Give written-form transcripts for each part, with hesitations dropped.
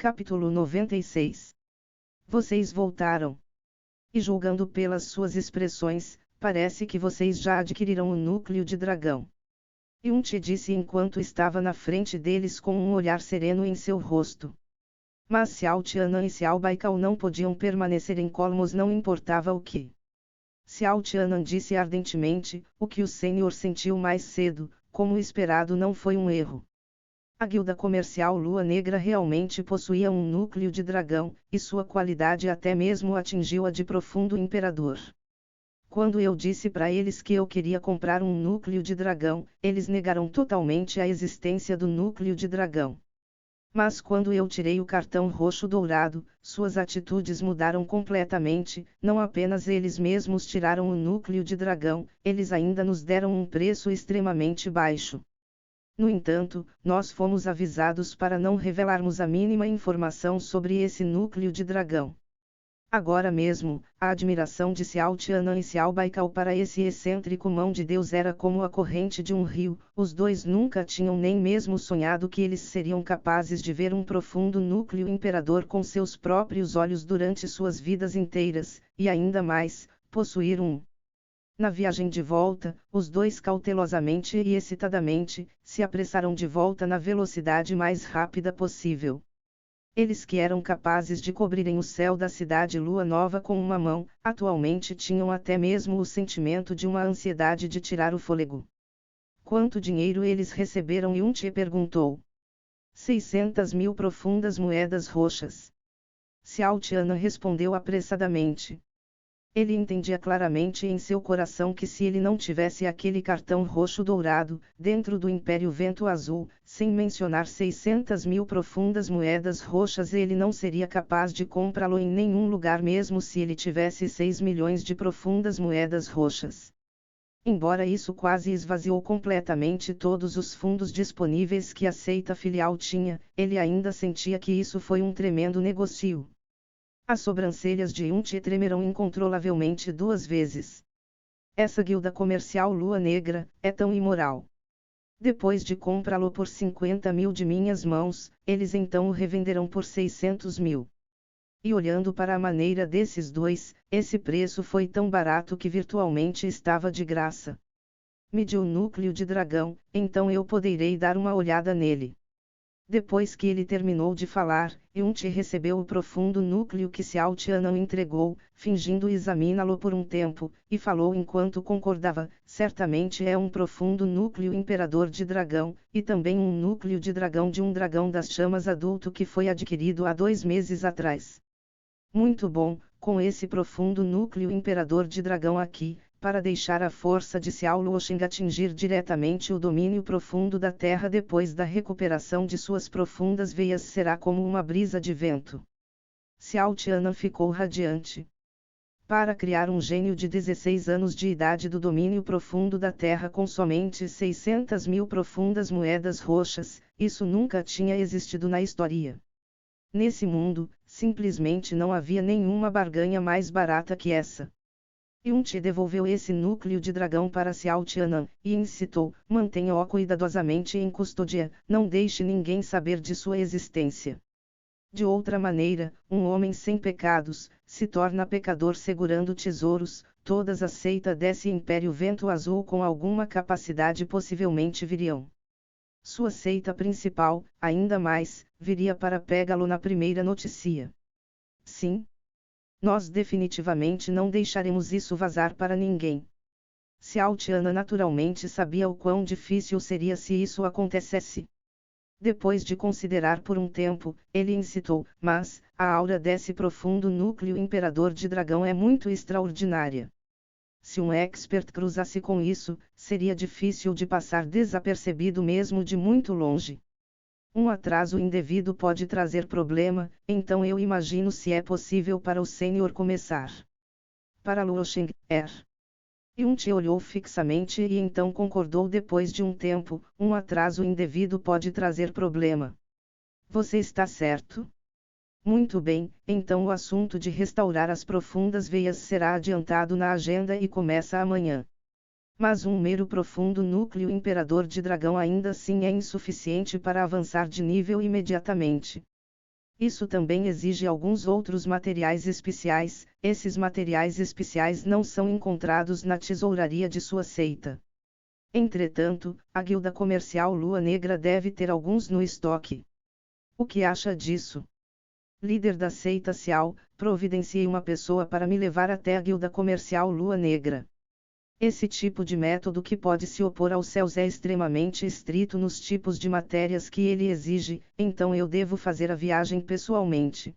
Capítulo 96. Vocês voltaram. E julgando pelas suas expressões, parece que vocês já adquiriram o núcleo de dragão. Yun-Ti disse enquanto estava na frente deles com um olhar sereno em seu rosto. Mas Xiao Tianan e Xiao Baikal não podiam permanecer incólumes, não importava o que. Xiao Tianan disse ardentemente: o que o Senhor sentiu mais cedo, como esperado, não foi um erro. A guilda comercial Lua Negra realmente possuía um núcleo de dragão, e sua qualidade até mesmo atingiu a de profundo imperador. Quando eu disse para eles que eu queria comprar um núcleo de dragão, eles negaram totalmente a existência do núcleo de dragão. Mas quando eu tirei o cartão roxo dourado, suas atitudes mudaram completamente. Não apenas eles mesmos tiraram o núcleo de dragão, eles ainda nos deram um preço extremamente baixo. No entanto, nós fomos avisados para não revelarmos a mínima informação sobre esse núcleo de dragão. Agora mesmo, a admiração de Xiao Tianan e Xiao Baikal para esse excêntrico mão de Deus era como a corrente de um rio. Os dois nunca tinham nem mesmo sonhado que eles seriam capazes de ver um profundo núcleo imperador com seus próprios olhos durante suas vidas inteiras, e ainda mais, possuir um. Na viagem de volta, os dois cautelosamente e excitadamente, se apressaram de volta na velocidade mais rápida possível. Eles que eram capazes de cobrirem o céu da cidade Lua Nova com uma mão, atualmente tinham até mesmo o sentimento de uma ansiedade de tirar o fôlego. Quanto dinheiro eles receberam? Yun-Ti perguntou. 600.000 profundas moedas roxas. Xiao Tianan respondeu apressadamente. Ele entendia claramente em seu coração que se ele não tivesse aquele cartão roxo dourado, dentro do Império Vento Azul, sem mencionar 600.000 profundas moedas roxas, ele não seria capaz de comprá-lo em nenhum lugar, mesmo se ele tivesse 6 milhões de profundas moedas roxas. Embora isso quase esvaziou completamente todos os fundos disponíveis que a seita filial tinha, ele ainda sentia que isso foi um tremendo negócio. As sobrancelhas de Yun-Ti tremeram incontrolavelmente 2 vezes. Essa guilda comercial Lua Negra é tão imoral. Depois de comprá-lo por 50.000 de minhas mãos, eles então o revenderão por 600.000. E olhando para a maneira desses dois, esse preço foi tão barato que virtualmente estava de graça. Me dê o núcleo de dragão, então eu poderei dar uma olhada nele. Depois que ele terminou de falar, Yun-Ti recebeu o profundo núcleo que Xiao Tianan entregou, fingindo examiná-lo por um tempo, e falou enquanto concordava: certamente é um profundo núcleo imperador de dragão, e também um núcleo de dragão de um dragão das chamas adulto que foi adquirido há 2 meses atrás. Muito bom, com esse profundo núcleo imperador de dragão aqui, para deixar a força de Xiao Luoxing atingir diretamente o domínio profundo da terra depois da recuperação de suas profundas veias, será como uma brisa de vento. Xiao Tianan ficou radiante. Para criar um gênio de 16 anos de idade do domínio profundo da terra com somente 600.000 profundas moedas roxas, isso nunca tinha existido na história. Nesse mundo, simplesmente não havia nenhuma barganha mais barata que essa. Yun-Ti devolveu esse núcleo de dragão para Xiao Tianan, e incitou: mantenha-o cuidadosamente em custódia, não deixe ninguém saber de sua existência. De outra maneira, um homem sem pecados, se torna pecador segurando tesouros. Todas as seitas desse Império Vento Azul com alguma capacidade possivelmente viriam. Sua seita principal, ainda mais, viria para pegá-lo na primeira notícia. Sim. Nós definitivamente não deixaremos isso vazar para ninguém. Xiao Tianan naturalmente sabia o quão difícil seria se isso acontecesse. Depois de considerar por um tempo, ele incitou: mas, a aura desse profundo núcleo imperador de dragão é muito extraordinária. Se um expert cruzasse com isso, seria difícil de passar desapercebido mesmo de muito longe. Um atraso indevido pode trazer problema, então eu imagino se é possível para o Senhor começar. Para Luoxing, Yun-Ti olhou fixamente e então concordou depois de um tempo: um atraso indevido pode trazer problema. Você está certo? Muito bem, então o assunto de restaurar as profundas veias será adiantado na agenda e começa amanhã. Mas um mero profundo núcleo imperador de dragão ainda assim é insuficiente para avançar de nível imediatamente. Isso também exige alguns outros materiais especiais. Esses materiais especiais não são encontrados na tesouraria de sua seita. Entretanto, a guilda comercial Lua Negra deve ter alguns no estoque. O que acha disso? Líder da seita Cial, providencie uma pessoa para me levar até a guilda comercial Lua Negra. Esse tipo de método que pode se opor aos céus é extremamente estrito nos tipos de matérias que ele exige, então eu devo fazer a viagem pessoalmente.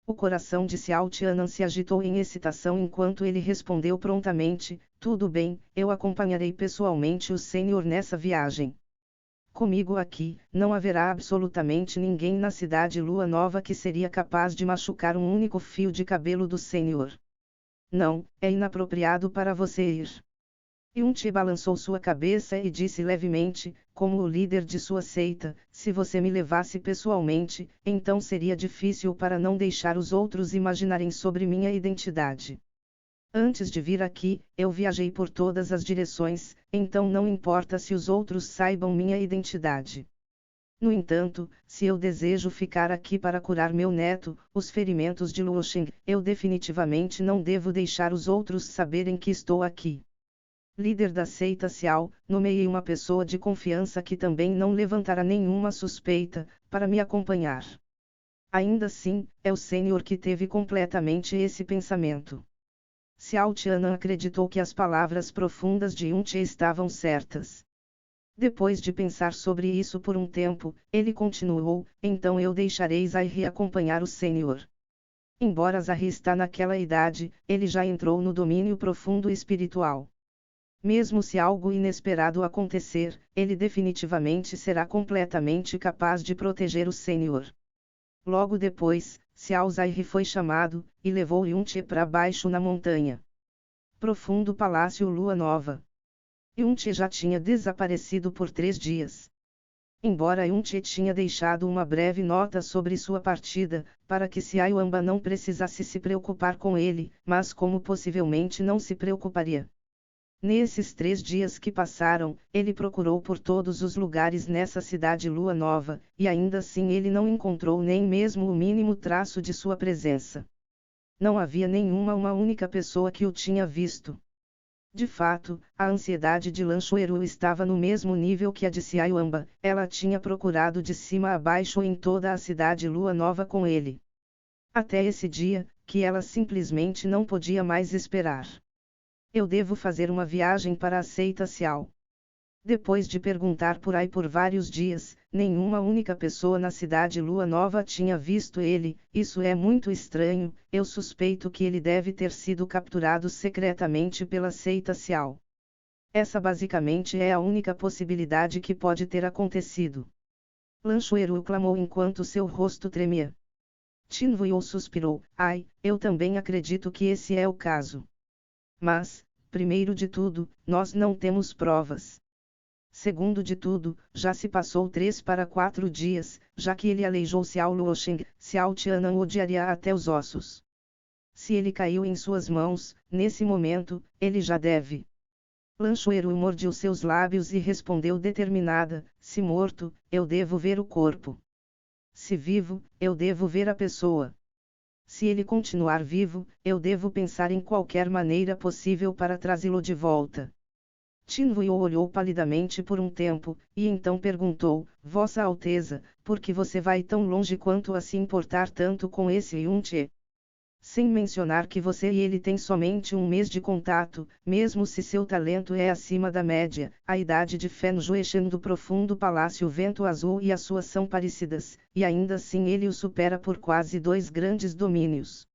O coração de Xiao Tianan se agitou em excitação enquanto ele respondeu prontamente: tudo bem, eu acompanharei pessoalmente o Senhor nessa viagem. Comigo aqui, não haverá absolutamente ninguém na cidade Lua Nova que seria capaz de machucar um único fio de cabelo do Senhor. Não, é inapropriado para você ir. Yun-Che balançou sua cabeça e disse levemente, como o líder de sua seita: se você me levasse pessoalmente, então seria difícil para não deixar os outros imaginarem sobre minha identidade. Antes de vir aqui, eu viajei por todas as direções, então não importa se os outros saibam minha identidade. No entanto, se eu desejo ficar aqui para curar meu neto, os ferimentos de Luosheng, eu definitivamente não devo deixar os outros saberem que estou aqui. Líder da seita Cial, nomeei uma pessoa de confiança que também não levantará nenhuma suspeita, para me acompanhar. Ainda assim, é o Senhor que teve completamente esse pensamento. Xiao Tianan acreditou que as palavras profundas de Yun-Che estavam certas. Depois de pensar sobre isso por um tempo, ele continuou: então eu deixarei Zahri acompanhar o Senhor. Embora Zahri está naquela idade, ele já entrou no domínio profundo espiritual. Mesmo se algo inesperado acontecer, ele definitivamente será completamente capaz de proteger o Senhor. Logo depois, Xiao Zahri foi chamado, e levou Yun-Che para baixo na montanha. Profundo Palácio Lua Nova. Yun-Che já tinha desaparecido por 3 dias. Embora Yun-Che tinha deixado uma breve nota sobre sua partida, para que Xiao Amba não precisasse se preocupar com ele, mas como possivelmente não se preocuparia. Nesses 3 dias que passaram, ele procurou por todos os lugares nessa cidade Lua Nova, e ainda assim ele não encontrou nem mesmo o mínimo traço de sua presença. Não havia uma única pessoa que o tinha visto. De fato, a ansiedade de Lanchueru estava no mesmo nível que a de Xiaoamba. Ela tinha procurado de cima a baixo em toda a cidade Lua Nova com ele. Até esse dia, que ela simplesmente não podia mais esperar. Eu devo fazer uma viagem para a seita Cial. Depois de perguntar por aí por vários dias, nenhuma única pessoa na cidade Lua Nova tinha visto ele. Isso é muito estranho. Eu suspeito que ele deve ter sido capturado secretamente pela seita Cial. Essa basicamente é a única possibilidade que pode ter acontecido. Lanchueru clamou enquanto seu rosto tremia. Tin Vuyo suspirou: ai, eu também acredito que esse é o caso. Mas, primeiro de tudo, nós não temos provas. Segundo de tudo, já se passou 3 para 4 dias, já que ele aleijou Xiao Luosheng. Xiao Tianan o odiaria até os ossos. Se ele caiu em suas mãos, nesse momento, ele já deve. Lanchueru mordeu seus lábios e respondeu determinada: se morto, eu devo ver o corpo. Se vivo, eu devo ver a pessoa. Se ele continuar vivo, eu devo pensar em qualquer maneira possível para trazê-lo de volta. Tin Vuyo olhou palidamente por um tempo, e então perguntou: Vossa Alteza, por que você vai tão longe quanto a se importar tanto com esse Yun-Che? Sem mencionar que você e ele têm somente 1 mês de contato, mesmo se seu talento é acima da média, a idade de Fen Jueshen do profundo Palácio Vento Azul e a sua são parecidas, e ainda assim ele o supera por quase 2 grandes domínios.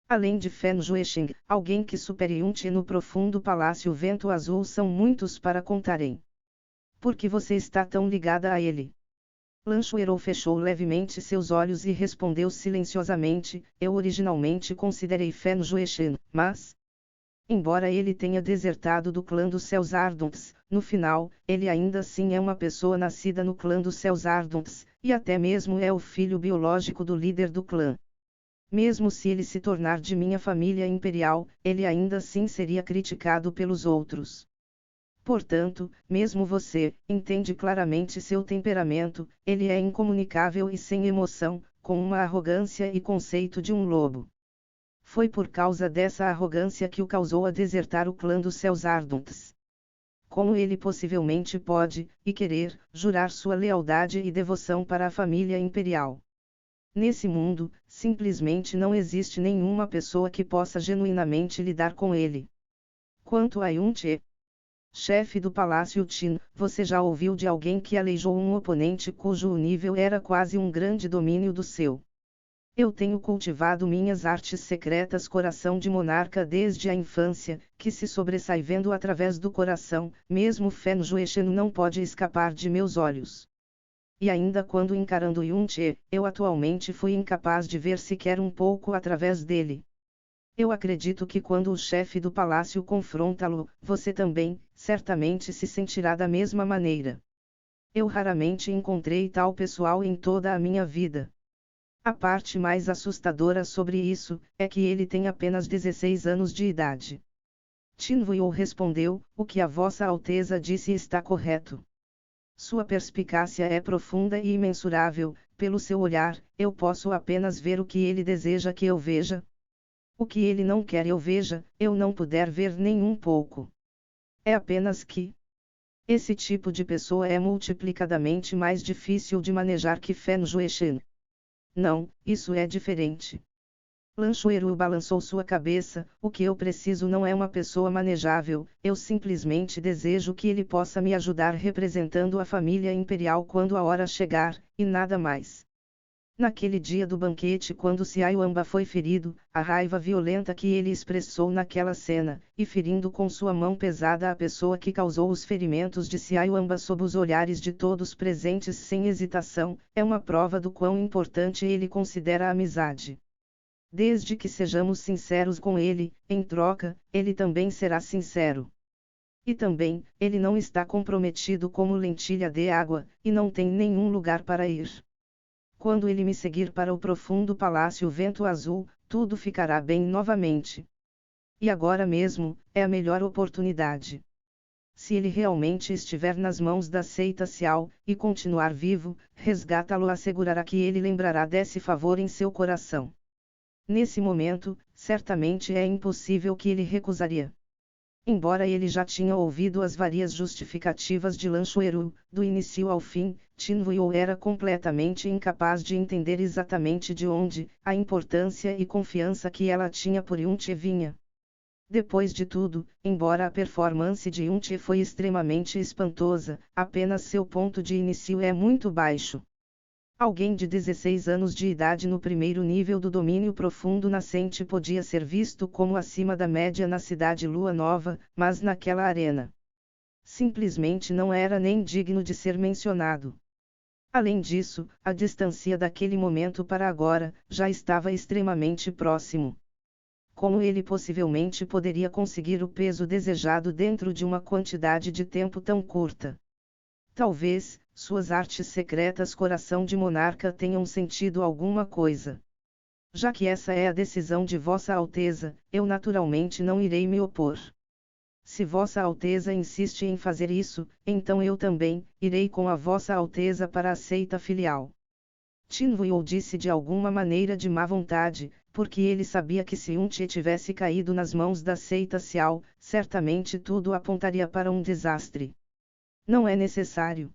Além de Fen Jueshen, alguém que supere Yun-Che no profundo Palácio Vento Azul são muitos para contarem. Por que você está tão ligada a ele? Lanchueru fechou levemente seus olhos e respondeu silenciosamente: eu originalmente considerei Fen Jueshen, mas... Embora ele tenha desertado do clã dos Céus Ardentes, no final, ele ainda assim é uma pessoa nascida no clã dos Céus Ardentes, e até mesmo é o filho biológico do líder do clã. Mesmo se ele se tornar de minha família imperial, ele ainda assim seria criticado pelos outros. Portanto, mesmo você entende claramente seu temperamento, ele é incomunicável e sem emoção, com uma arrogância e conceito de um lobo. Foi por causa dessa arrogância que o causou a desertar o clã dos céus ardentes. Como ele possivelmente pode, e querer, jurar sua lealdade e devoção para a família imperial? Nesse mundo, simplesmente não existe nenhuma pessoa que possa genuinamente lidar com ele. Quanto a Yun-Che, chefe do Palácio Qin, você já ouviu de alguém que aleijou um oponente cujo nível era quase um grande domínio do seu? Eu tenho cultivado minhas artes secretas coração de monarca desde a infância, que se sobressai vendo através do coração, mesmo Fen Juechen não pode escapar de meus olhos. E ainda quando encarando Yun-Che, eu atualmente fui incapaz de ver sequer um pouco através dele. Eu acredito que quando o chefe do palácio confrontá-lo, você também, certamente se sentirá da mesma maneira. Eu raramente encontrei tal pessoal em toda a minha vida. A parte mais assustadora sobre isso, é que ele tem apenas 16 anos de idade. Qin Wuyo respondeu, o que a Vossa Alteza disse está correto. Sua perspicácia é profunda e imensurável, pelo seu olhar, eu posso apenas ver o que ele deseja que eu veja. O que ele não quer eu veja, eu não puder ver nem um pouco. É apenas que esse tipo de pessoa é multiplicadamente mais difícil de manejar que Fen Juechen. Não, isso é diferente. Lan Shuiru balançou sua cabeça, o que eu preciso não é uma pessoa manejável, eu simplesmente desejo que ele possa me ajudar representando a família imperial quando a hora chegar, e nada mais. Naquele dia do banquete quando Xiaoyuanba foi ferido, a raiva violenta que ele expressou naquela cena, e ferindo com sua mão pesada a pessoa que causou os ferimentos de Xiaoyuanba sob os olhares de todos presentes sem hesitação, é uma prova do quão importante ele considera a amizade. Desde que sejamos sinceros com ele, em troca, ele também será sincero. E também, ele não está comprometido como lentilha de água, e não tem nenhum lugar para ir. Quando ele me seguir para o profundo palácio Vento Azul, tudo ficará bem novamente. E agora mesmo, é a melhor oportunidade. Se ele realmente estiver nas mãos da seita Xiao, e continuar vivo, resgatá-lo assegurará que ele lembrará desse favor em seu coração. Nesse momento, certamente é impossível que ele recusaria. Embora ele já tinha ouvido as várias justificativas de Lan Shuiru, do início ao fim, Qin Wuyo era completamente incapaz de entender exatamente de onde, a importância e confiança que ela tinha por Yun-Che vinha. Depois de tudo, embora a performance de Yun-Che foi extremamente espantosa, apenas seu ponto de início é muito baixo. Alguém de 16 anos de idade no primeiro nível do domínio profundo nascente podia ser visto como acima da média na cidade Lua Nova, mas naquela arena simplesmente não era nem digno de ser mencionado. Além disso, a distância daquele momento para agora, já estava extremamente próximo. Como ele possivelmente poderia conseguir o peso desejado dentro de uma quantidade de tempo tão curta? Talvez, suas artes secretas coração de monarca tenham sentido alguma coisa. Já que essa é a decisão de Vossa Alteza, eu naturalmente não irei me opor. Se Vossa Alteza insiste em fazer isso, então eu também, irei com a Vossa Alteza para a seita filial. Qin Wuyo disse de alguma maneira de má vontade, porque ele sabia que se Yun-Che tivesse caído nas mãos da seita Xiao, certamente tudo apontaria para um desastre. Não é necessário.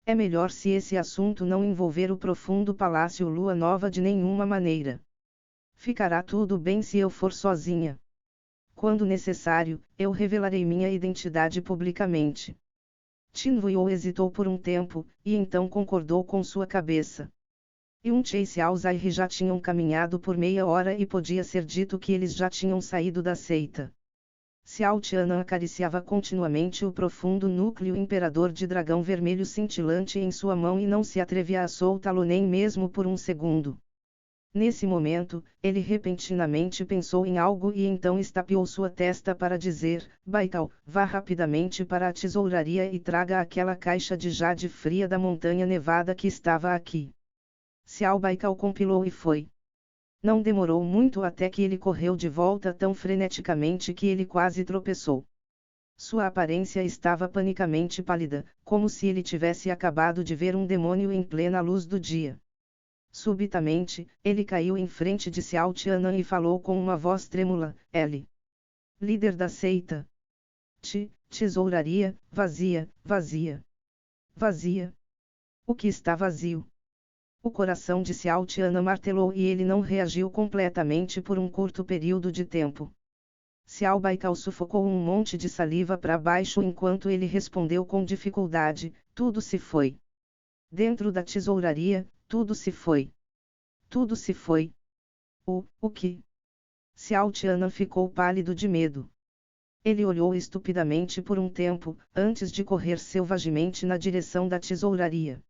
É melhor se esse assunto não envolver o profundo palácio Lua Nova de nenhuma maneira. Ficará tudo bem se eu for sozinha. Quando necessário, eu revelarei minha identidade publicamente. Qin Wuyo hesitou por um tempo, e então concordou com sua cabeça. Yun-Che e Xiao Zai já tinham caminhado por meia hora e podia ser dito que eles já tinham saído da seita. Xiao Tianan acariciava continuamente o profundo núcleo imperador de dragão vermelho cintilante em sua mão e não se atrevia a soltá-lo nem mesmo por um segundo. Nesse momento, ele repentinamente pensou em algo e então estapeou sua testa para dizer: Baikal, vá rapidamente para a tesouraria e traga aquela caixa de jade fria da montanha nevada que estava aqui. Xiao Baikal compilou e foi. Não demorou muito até que ele correu de volta tão freneticamente que ele quase tropeçou. Sua aparência estava panicamente pálida, como se ele tivesse acabado de ver um demônio em plena luz do dia. Subitamente, ele caiu em frente de Xiao Tianan e falou com uma voz trêmula: L. Líder da seita. Tesouraria, vazia, vazia. Vazia. O que está vazio? O coração de Xiao Tianan martelou e ele não reagiu completamente por um curto período de tempo. Xiao Baikal sufocou um monte de saliva para baixo enquanto ele respondeu com dificuldade: tudo se foi. Dentro da tesouraria, tudo se foi. Tudo se foi. O que? Xiao Tianan ficou pálido de medo. Ele olhou estupidamente por um tempo, antes de correr selvagemente na direção da tesouraria.